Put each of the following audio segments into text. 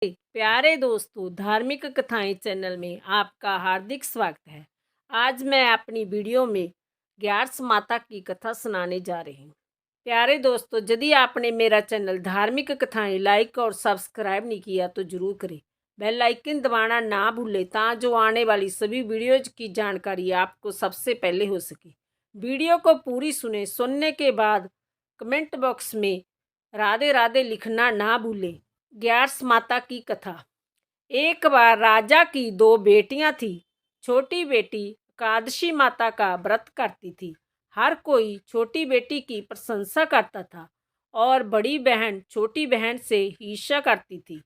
प्यारे दोस्तों, धार्मिक कथाएं चैनल में आपका हार्दिक स्वागत है। आज मैं अपनी वीडियो में ग्यारस माता की कथा सुनाने जा रही हूँ। प्यारे दोस्तों, यदि आपने मेरा चैनल धार्मिक कथाएं लाइक और सब्सक्राइब नहीं किया तो जरूर करें। बेल आइकन दबाना ना भूलें जो आने वाली सभी वीडियोज की जानकारी आपको सबसे पहले हो सके। वीडियो को पूरी सुनने के बाद कमेंट बॉक्स में राधे राधे लिखना ना भूलें। ग्यारस माता की कथा। एक बार राजा की दो बेटियां थी। छोटी बेटी एकादशी माता का व्रत करती थी। हर कोई छोटी बेटी की प्रशंसा करता था और बड़ी बहन छोटी बहन से ईर्ष्या करती थी।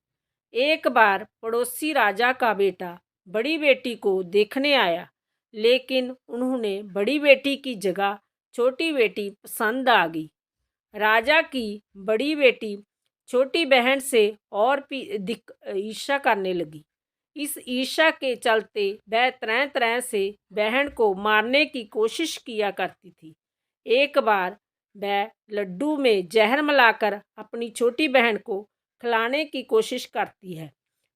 एक बार पड़ोसी राजा का बेटा बड़ी बेटी को देखने आया, लेकिन उन्होंने बड़ी बेटी की जगह छोटी बेटी पसंद आ गई। राजा की बड़ी बेटी छोटी बहन से और भी ईर्ष्या करने लगी। इस ईर्ष्या के चलते वह तरह तरह से बहन को मारने की कोशिश किया करती थी। एक बार वह लड्डू में जहर मिलाकर अपनी छोटी बहन को खिलाने की कोशिश करती है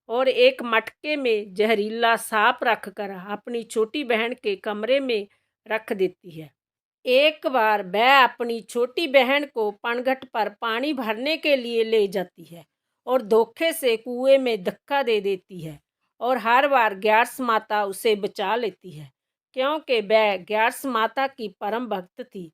और एक मटके में जहरीला सांप रखकर अपनी छोटी बहन के कमरे में रख देती है। एक बार वह अपनी छोटी बहन को पनघट पर पानी भरने के लिए ले जाती है और धोखे से कुएं में धक्का दे देती है और हर बार ग्यारस माता उसे बचा लेती है, क्योंकि वह ग्यारस माता की परम भक्त थी।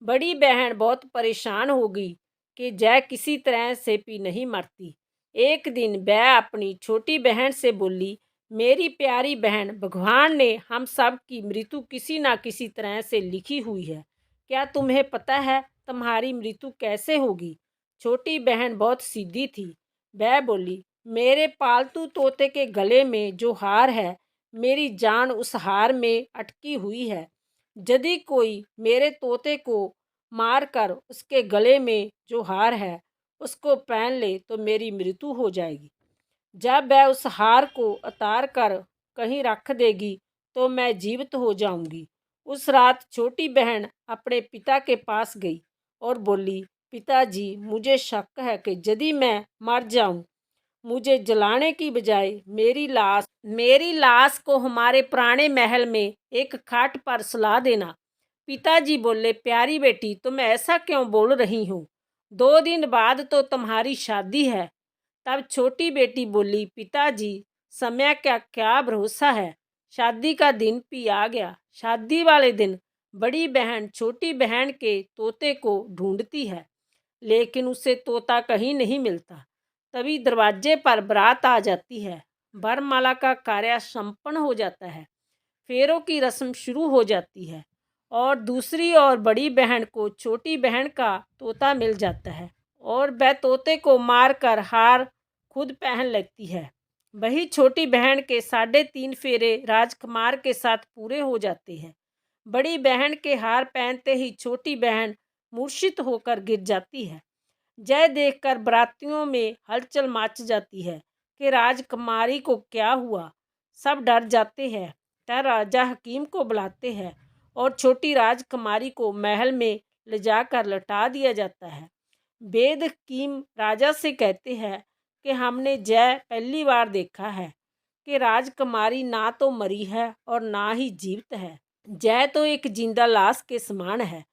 बड़ी बहन बहुत परेशान हो गई कि जय किसी तरह से भी नहीं मरती। एक दिन वह अपनी छोटी बहन से बोली, मेरी प्यारी बहन, भगवान ने हम सब की मृत्यु किसी ना किसी तरह से लिखी हुई है। क्या तुम्हें पता है तुम्हारी मृत्यु कैसे होगी? छोटी बहन बहुत सीधी थी। वह बोली, मेरे पालतू तोते के गले में जो हार है, मेरी जान उस हार में अटकी हुई है। यदि कोई मेरे तोते को मार कर उसके गले में जो हार है उसको पहन ले तो मेरी मृत्यु हो जाएगी। जब वह उस हार को उतार कर कहीं रख देगी तो मैं जीवित हो जाऊंगी। उस रात छोटी बहन अपने पिता के पास गई और बोली, पिताजी, मुझे शक है कि यदि मैं मर जाऊं, मुझे जलाने की बजाय मेरी लाश को हमारे पुराने महल में एक खाट पर सुला देना। पिताजी बोले, प्यारी बेटी, तुम ऐसा क्यों बोल रही हो? 2 दिन बाद तो तुम्हारी शादी है। तब छोटी बेटी बोली, पिताजी, समय का क्या भरोसा है, शादी का दिन भी आ गया। शादी वाले दिन बड़ी बहन छोटी बहन के तोते को ढूंढती है, लेकिन उसे तोता कहीं नहीं मिलता। तभी दरवाजे पर बारात आ जाती है। वरमाला का कार्य संपन्न हो जाता है। फेरों की रस्म शुरू हो जाती है और दूसरी ओर बड़ी बहन को छोटी बहन का तोता मिल जाता है और वह तोते को मारकर हार खुद पहन लेती है। वही छोटी बहन के 3.5 फेरे राजकुमार के साथ पूरे हो जाते हैं। बड़ी बहन के हार पहनते ही छोटी बहन मूर्छित होकर गिर जाती है। जय देखकर बरातियों में हलचल मच जाती है कि राजकुमारी को क्या हुआ। सब डर जाते हैं। तब राजा हकीम को बुलाते हैं और छोटी राजकुमारी को महल में ले जाकर लौटा दिया जाता है। वेद हकीम राजा से कहते हैं कि हमने जय पहली बार देखा है कि राजकुमारी ना तो मरी है और ना ही जीवित है। जय तो एक जिंदा लाश के समान है।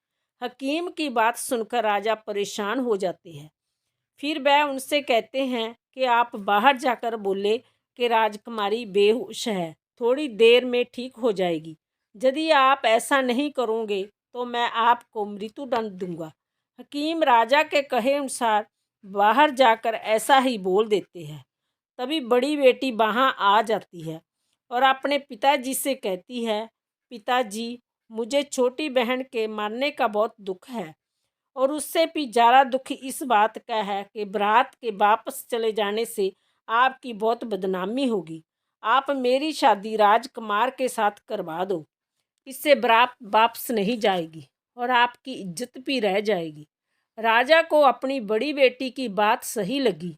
हकीम की बात सुनकर राजा परेशान हो जाते हैं। फिर वह उनसे कहते हैं कि आप बाहर जाकर बोले कि राजकुमारी बेहोश है, थोड़ी देर में ठीक हो जाएगी। यदि आप ऐसा नहीं करोगे तो मैं आपको मृत्युदंड दूंगा। हकीम राजा के कहे अनुसार बाहर जाकर ऐसा ही बोल देते हैं। तभी बड़ी बेटी वहाँ आ जाती है और अपने पिताजी से कहती है, पिताजी, मुझे छोटी बहन के मरने का बहुत दुख है और उससे भी ज़्यादा दुख इस बात का है कि बारात के वापस चले जाने से आपकी बहुत बदनामी होगी। आप मेरी शादी राजकुमार के साथ करवा दो। इससे बारात वापस नहीं जाएगी और आपकी इज्जत भी रह जाएगी। राजा को अपनी बड़ी बेटी की बात सही लगी।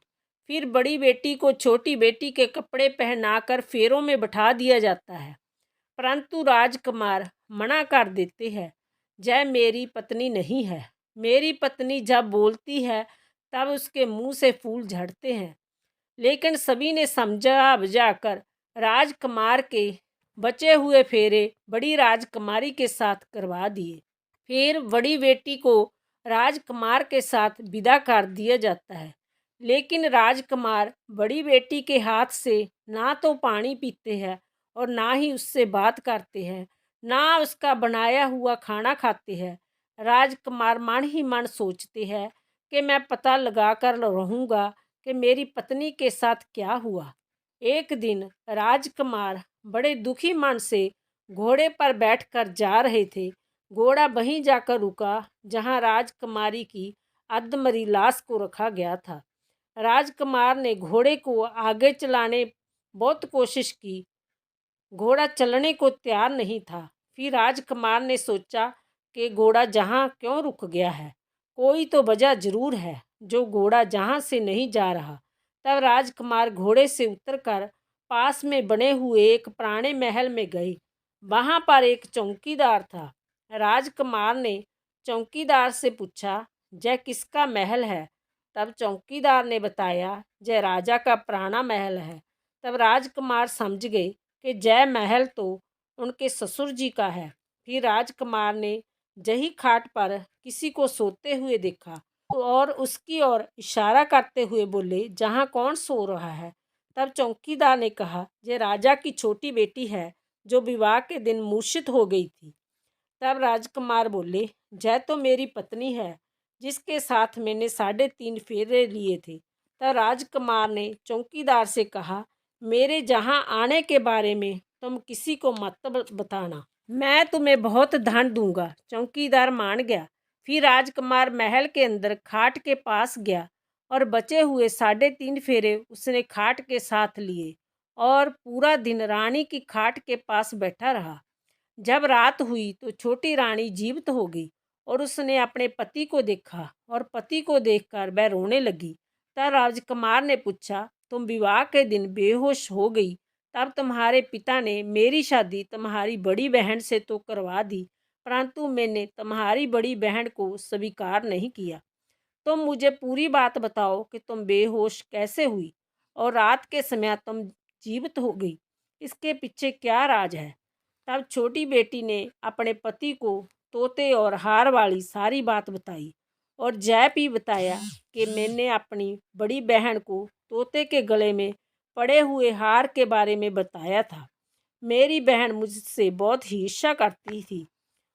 फिर बड़ी बेटी को छोटी बेटी के कपड़े पहनाकर फेरों में बैठा दिया जाता है, परंतु राजकुमार मना कर देते हैं। जय मेरी पत्नी नहीं है। मेरी पत्नी जब बोलती है तब उसके मुंह से फूल झड़ते हैं। लेकिन सभी ने समझा बुझाकर राजकुमार के बचे हुए फेरे बड़ी राजकुमारी के साथ करवा दिए। फिर बड़ी बेटी को राजकुमार के साथ विदा कर दिया जाता है। लेकिन राजकुमार बड़ी बेटी के हाथ से ना तो पानी पीते हैं और ना ही उससे बात करते हैं, ना उसका बनाया हुआ खाना खाते हैं। राजकुमार मन ही मन सोचते हैं कि मैं पता लगा कर रहूँगा कि मेरी पत्नी के साथ क्या हुआ। एक दिन राजकुमार बड़े दुखी मन से घोड़े पर बैठकर जा रहे थे। घोड़ा वहीं जाकर रुका जहां राजकुमारी की अधमरी लाश को रखा गया था। राजकुमार ने घोड़े को आगे चलाने बहुत कोशिश की। घोड़ा चलने को तैयार नहीं था। फिर राजकुमार ने सोचा कि घोड़ा जहाँ क्यों रुक गया है, कोई तो वजह जरूर है जो घोड़ा जहाँ से नहीं जा रहा। तब राजकुमार घोड़े से उतरकर पास में बने हुए एक पुराने महल में गए। वहाँ पर एक चौकीदार था। राजकुमार ने चौकीदार से पूछा, यह किसका महल है? तब चौकीदार ने बताया, यह राजा का पुराना महल है। तब राजकुमार समझ गए कि जय महल तो उनके ससुर जी का है। फिर राजकुमार ने जही खाट पर किसी को सोते हुए देखा और उसकी ओर इशारा करते हुए बोले, जहाँ कौन सो रहा है? तब चौकीदार ने कहा, यह राजा की छोटी बेटी है जो विवाह के दिन मूर्छित हो गई थी। तब राजकुमार बोले, जय तो मेरी पत्नी है जिसके साथ मैंने 3.5 फेरे लिए थे। तब राजकुमार ने चौकीदार से कहा, मेरे जहाँ आने के बारे में तुम किसी को मत बताना, मैं तुम्हें बहुत धन दूंगा। चौकीदार मान गया। फिर राजकुमार महल के अंदर खाट के पास गया और बचे हुए 3.5 फेरे उसने खाट के साथ लिए और पूरा दिन रानी की खाट के पास बैठा रहा। जब रात हुई तो छोटी रानी जीवित हो गई और उसने अपने पति को देखा और पति को देखकर वह रोने लगी। तब राजकुमार ने पूछा, तुम विवाह के दिन बेहोश हो गई, तब तुम्हारे पिता ने मेरी शादी तुम्हारी बड़ी बहन से तो करवा दी, परंतु मैंने तुम्हारी बड़ी बहन को स्वीकार नहीं किया। तुम मुझे पूरी बात बताओ कि तुम बेहोश कैसे हुई और रात के समय तुम जीवित हो गई, इसके पीछे क्या राज है? तब छोटी बेटी ने अपने पति को तोते और हार वाली सारी बात बताई और जय भी बताया कि मैंने अपनी बड़ी बहन को तोते के गले में पड़े हुए हार के बारे में बताया था। मेरी बहन मुझसे बहुत ही ईर्ष्या करती थी।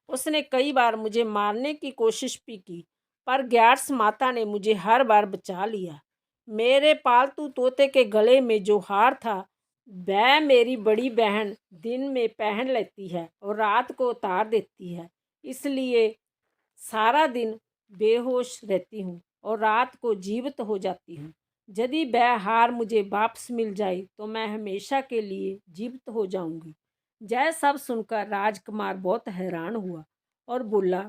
उसने कई बार मुझे मारने की कोशिश भी की, पर ग्यार्स माता ने मुझे हर बार बचा लिया। मेरे पालतू तोते के गले में जो हार था, वह मेरी बड़ी बहन दिन में पहन लेती है और रात को उतार देती है, इसलिए सारा दिन बेहोश रहती हूँ और रात को जीवित हो जाती हूँ। यदि वह हार मुझे वापस मिल जाए तो मैं हमेशा के लिए जीवित हो जाऊंगी। जय सब सुनकर राजकुमार बहुत हैरान हुआ और बोला,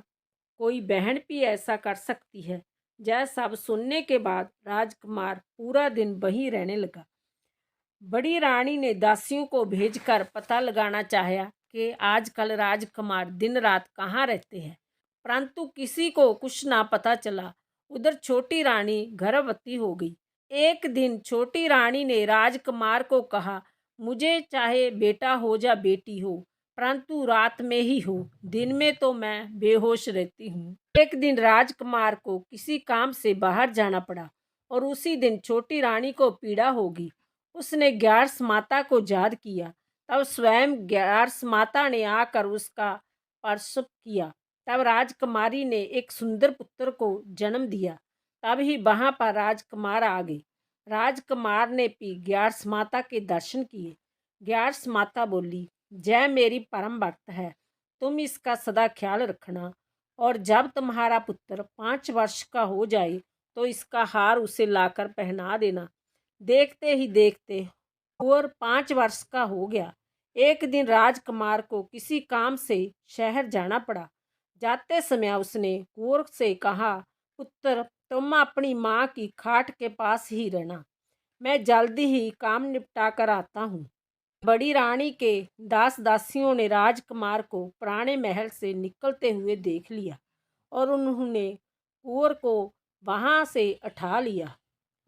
कोई बहन भी ऐसा कर सकती है? जय सब सुनने के बाद राजकुमार पूरा दिन वहीं रहने लगा। बड़ी रानी ने दासियों को भेजकर पता लगाना चाहा कि आजकल राजकुमार दिन रात कहाँ रहते हैं, परंतु किसी को कुछ ना पता चला। उधर छोटी रानी गर्भवती हो गई। एक दिन छोटी रानी ने राजकुमार को कहा, मुझे चाहे बेटा हो या बेटी हो, परंतु रात में ही हो, दिन में तो मैं बेहोश रहती हूँ। एक दिन राजकुमार को किसी काम से बाहर जाना पड़ा और उसी दिन छोटी रानी को पीड़ा होगी। उसने ग्यार्स माता को याद किया। तब स्वयं ग्यार्स माता ने आकर उसका प्रसव किया। तब राजकुमारी ने एक सुंदर पुत्र को जन्म दिया। तभी वहां पर राजकुमार आ गए। राजकुमार ने भी ग्यार्स माता के दर्शन किए। ग्यार्स माता बोली, जय मेरी परम भक्त है, तुम इसका सदा ख्याल रखना और जब तुम्हारा पुत्र 5 वर्ष का हो जाए तो इसका हार उसे लाकर पहना देना। देखते ही देखते कुंवर 5 वर्ष का हो गया। एक दिन राजकुमार को किसी काम से शहर जाना पड़ा। जाते समय उसने कुंवर से कहा, पुत्र तुम अपनी माँ की खाट के पास ही रहना, मैं जल्दी ही काम निपटा कर आता हूँ। बड़ी रानी के दास दासियों ने राजकुमार को पुराने महल से निकलते हुए देख लिया और उन्होंने कुंवर को वहां से उठा लिया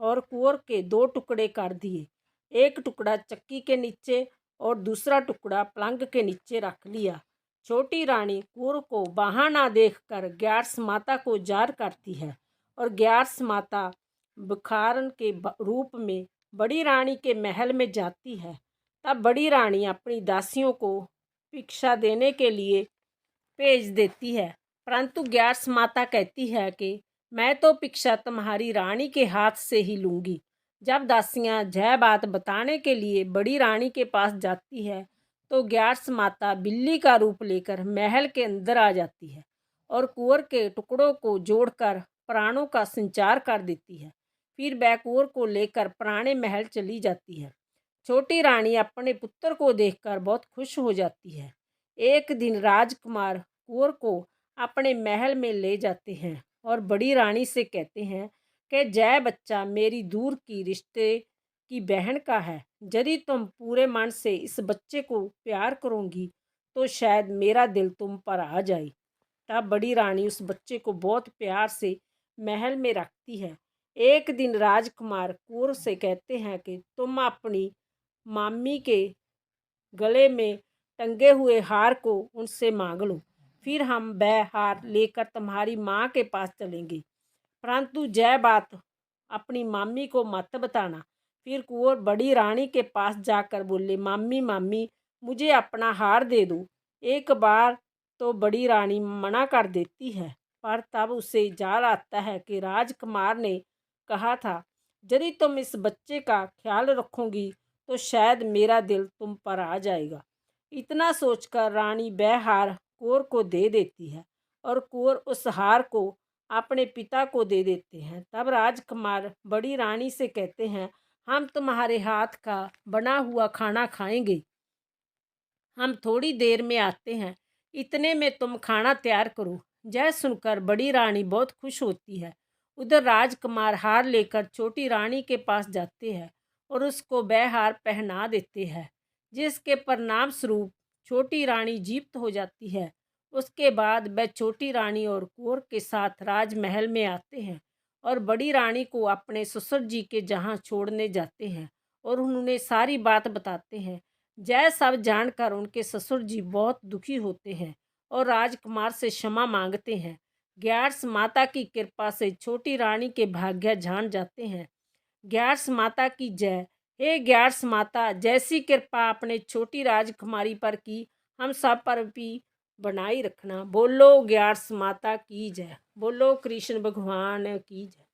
और कुंवर के 2 टुकड़े कर दिए। एक टुकड़ा चक्की के नीचे और दूसरा टुकड़ा पलंग के नीचे रख लिया। छोटी रानी कुंवर को वहाँ ना देखकर ग्यारस माता को जार करती है और ग्यारस माता भिखारन के रूप में बड़ी रानी के महल में जाती है। तब बड़ी रानी अपनी दासियों को भिक्षा देने के लिए भेज देती है, परंतु ग्यारस माता कहती है कि मैं तो भिक्षा तुम्हारी रानी के हाथ से ही लूँगी। जब दासियाँ यह बात बताने के लिए बड़ी रानी के पास जाती है तो ग्यारस माता बिल्ली का रूप लेकर महल के अंदर आ जाती है और कुंवर के टुकड़ों को जोड़कर प्राणों का संचार कर देती है। फिर वह कुंवर को लेकर पुराने महल चली जाती है। छोटी रानी अपने पुत्र को देखकर बहुत खुश हो जाती है। एक दिन राजकुमार कुंवर को अपने महल में ले जाते हैं और बड़ी रानी से कहते हैं कि जय बच्चा मेरी दूर की रिश्ते की बहन का है। यदि तुम पूरे मन से इस बच्चे को प्यार करोगी तो शायद मेरा दिल तुम पर आ जाए। तब बड़ी रानी उस बच्चे को बहुत प्यार से महल में रखती है। एक दिन राजकुमार कुंवर से कहते हैं कि तुम अपनी मामी के गले में टंगे हुए हार को उनसे मांग लो, फिर हम वह हार लेकर तुम्हारी माँ के पास चलेंगे, परंतु यह बात अपनी मामी को मत बताना। फिर कुंवर बड़ी रानी के पास जाकर बोले, मामी मामी मुझे अपना हार दे दो। एक बार तो बड़ी रानी मना कर देती है, पर तब उसे याद आता है कि राजकुमार ने कहा था यदि तुम इस बच्चे का ख्याल रखोगी तो शायद मेरा दिल तुम पर आ जाएगा। इतना सोचकर रानी वह हार कुंवर को दे देती है और कुंवर उस हार को अपने पिता को दे देते हैं। तब राजकुमार बड़ी रानी से कहते हैं, हम तुम्हारे हाथ का बना हुआ खाना खाएंगे, हम थोड़ी देर में आते हैं, इतने में तुम खाना तैयार करो। यह सुनकर बड़ी रानी बहुत खुश होती है। उधर राजकुमार हार लेकर छोटी रानी के पास जाते हैं और उसको वह हार पहना देते हैं, जिसके परिणाम स्वरूप छोटी रानी जीवित हो जाती है। उसके बाद वह छोटी रानी और कुंवर के साथ राजमहल में आते हैं और बड़ी रानी को अपने ससुर जी के जहाँ छोड़ने जाते हैं और उन्होंने सारी बात बताते हैं। यह सब जानकर उनके ससुर जी बहुत दुखी होते हैं और राजकुमार से क्षमा मांगते हैं। ग्यारस माता की कृपा से छोटी रानी के भाग्य जान जाते हैं। ग्यारस माता की जय। हे ग्यारस माता, जैसी कृपा आपने छोटी राजकुमारी पर की, हम सब पर भी बनाई रखना। बोलो ग्यारस माता की जय। बोलो कृष्ण भगवान की जय।